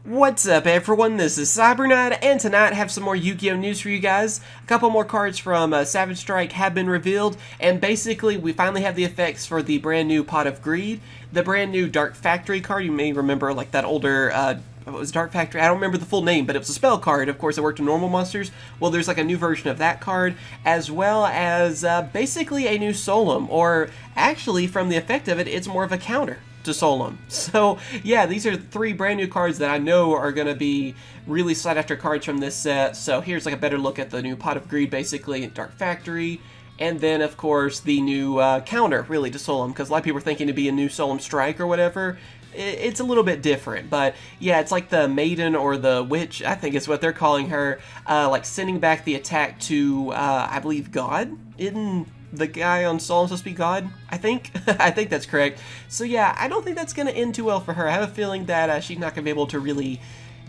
What's up everyone, this is Cyberknight, and tonight I have some more Yu-Gi-Oh news for you guys. A couple more cards from Savage Strike have been revealed, and basically we finally have the effects for the brand new Pot of Greed, the brand new Dark Factory card. You may remember like that older, what was Dark Factory? I don't remember the full name, but it was a spell card. Of course, it worked in normal monsters. Well, there's like a new version of that card, as well as basically a new Solemn, or actually from the effect of it, it's more of a counter to Solemn. So yeah, these are three brand new cards that I know are going to be really sought after cards from this set. So here's like a better look at the new Pot of Greed, basically, Dark Factory, and then of course the new counter really to Solemn, because a lot of people are thinking to be a new Solemn Strike or whatever. It's a little bit different, but yeah, it's like the Maiden or the Witch, I think is what they're calling her, like sending back the attack to, I believe, God? Isn't the guy on Solemn supposed to be God? I think. I think that's correct. So yeah, I don't think that's going to end too well for her. I have a feeling that she's not going to be able to really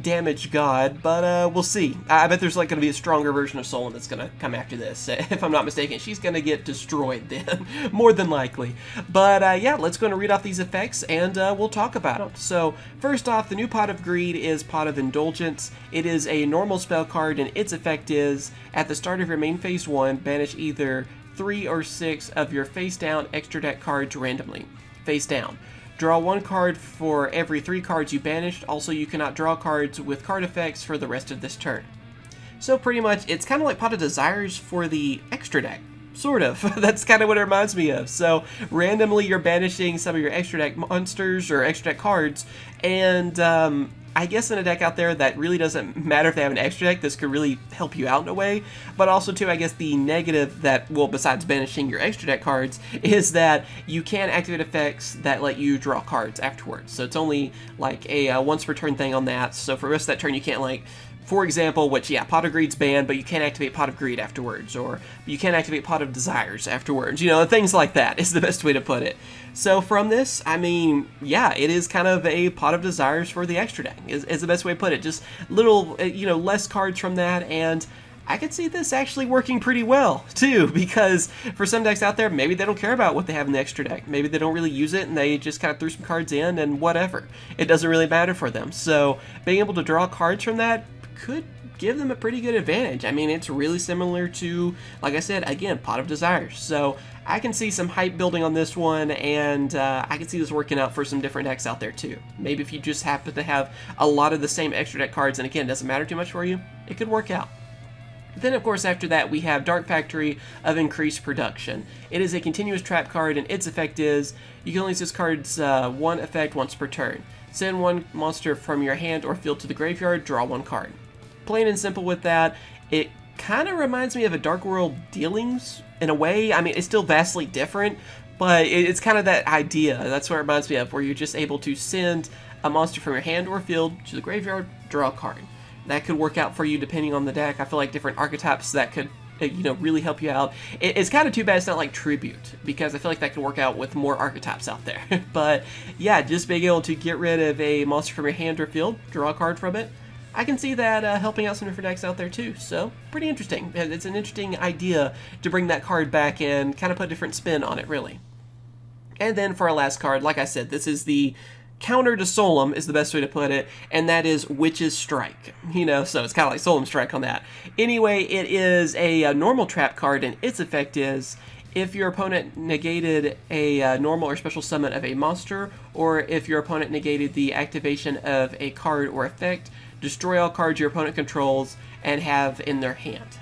damage God, but we'll see. I bet there's like going to be a stronger version of Solemn that's going to come after this. If I'm not mistaken, she's going to get destroyed then, more than likely. But yeah, let's go and read off these effects, and we'll talk about them. So first off, the new Pot of Greed is Pot of Indulgence. It is a normal spell card, and its effect is, at the start of your main phase 1, banish either 3 or 6 of your face down extra deck cards randomly. Face down. Draw 1 card for every 3 cards you banished. Also, you cannot draw cards with card effects for the rest of this turn. So pretty much, it's kind of like Pot of Desires for the extra deck. Sort of. That's kind of what it reminds me of. So randomly you're banishing some of your extra deck monsters or extra deck cards, and I guess in a deck out there that really doesn't matter if they have an extra deck, this could really help you out in a way. But also too, I guess the negative that, well, besides banishing your extra deck cards, is that you can activate effects that let you draw cards afterwards. So it's only like a once per turn thing on that. So for the rest of that turn you can't, like, for example, which, yeah, Pot of Greed's banned, but you can't activate Pot of Greed afterwards, or you can't activate Pot of Desires afterwards, you know, things like that is the best way to put it. So from this, I mean, yeah, it is kind of a Pot of Desires for the extra deck, is the best way to put it. Just little, you know, less cards from that, and I could see this actually working pretty well, too, because for some decks out there, maybe they don't care about what they have in the extra deck. Maybe they don't really use it, and they just kind of threw some cards in, and whatever. It doesn't really matter for them. So being able to draw cards from that could give them a pretty good advantage. I mean, it's really similar to, like I said, again, Pot of Desires. So I can see some hype building on this one, and I can see this working out for some different decks out there too. Maybe if you just happen to have a lot of the same extra deck cards, and again, it doesn't matter too much for you, it could work out. Then, of course, after that, we have Dark Factory of Increased Production. It is a continuous trap card, and its effect is, you can only use this card's one effect once per turn. Send 1 monster from your hand or field to the graveyard, draw 1 card. Plain and simple with that. It kind of reminds me of a Dark World Dealings in a way. I mean, it's still vastly different, but it's kind of that idea. That's what it reminds me of, where you're just able to send a monster from your hand or field to the graveyard, draw a card. That could work out for you depending on the deck. I feel like different archetypes that could, you know, really help you out. It's kind of too bad it's not like Tribute, because I feel like that could work out with more archetypes out there. But yeah, just being able to get rid of a monster from your hand or field, draw a card from it, I can see that helping out some different decks out there too. So pretty interesting. It's an interesting idea to bring that card back and kind of put a different spin on it, really. And then for our last card, like I said, this is the counter to Solemn, is the best way to put it, and that is Witch's Strike. You know, so it's kind of like Solemn Strike on that. Anyway, it is a normal trap card, and its effect is, if your opponent negated a normal or special summon of a monster, or if your opponent negated the activation of a card or effect, destroy all cards your opponent controls and have in their hand.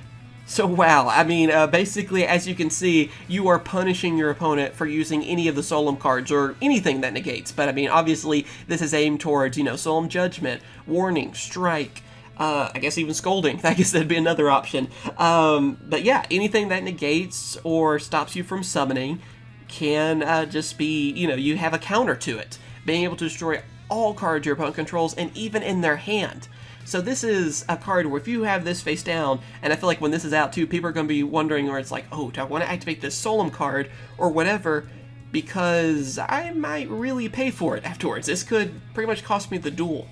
So wow, I mean, basically, as you can see, you are punishing your opponent for using any of the Solemn cards, or anything that negates. But I mean, obviously, this is aimed towards, you know, Solemn Judgment, Warning, Strike, I guess even Scolding. I guess that'd be another option. But yeah, anything that negates or stops you from summoning can just be, you know, you have a counter to it. Being able to destroy all cards your opponent controls, and even in their hand. So this is a card where if you have this face down, and I feel like when this is out too, people are going to be wondering, where it's like, oh, do I want to activate this Solemn card or whatever, because I might really pay for it afterwards. This could pretty much cost me the duel.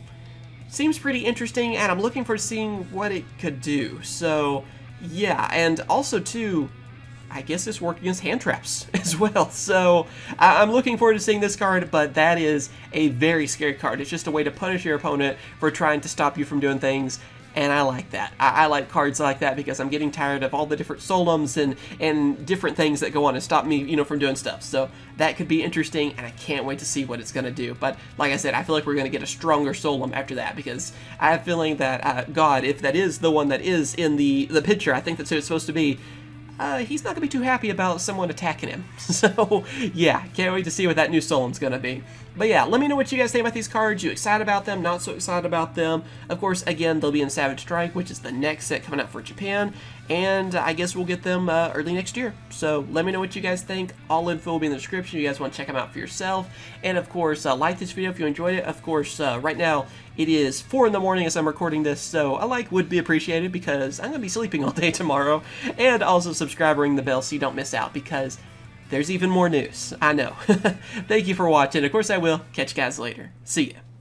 Seems pretty interesting, and I'm looking for seeing what it could do. So yeah, and also too, I guess this worked against hand traps as well. So I'm looking forward to seeing this card, but that is a very scary card. It's just a way to punish your opponent for trying to stop you from doing things. And I like that. I like cards like that because I'm getting tired of all the different Solemns and different things that go on and stop me, you know, from doing stuff. So that could be interesting, and I can't wait to see what it's going to do. But like I said, I feel like we're going to get a stronger Solemn after that because I have a feeling that, God, if that is the one that is in the picture, I think that's who it's supposed to be, he's not going to be too happy about someone attacking him. So, yeah, can't wait to see what that new Solemn's going to be. But yeah, let me know what you guys think about these cards. You excited about them? Not so excited about them? Of course, again, they'll be in Savage Strike, which is the next set coming out for Japan. And I guess we'll get them early next year. So let me know what you guys think. All info will be in the description. You guys want to check them out for yourself. And of course, like this video if you enjoyed it. Of course, right now it is 4 in the morning as I'm recording this. So a like would be appreciated because I'm going to be sleeping all day tomorrow. And also subscribe, ring the bell so you don't miss out because there's even more news. I know. Thank you for watching. Of course I will. Catch you guys later. See ya.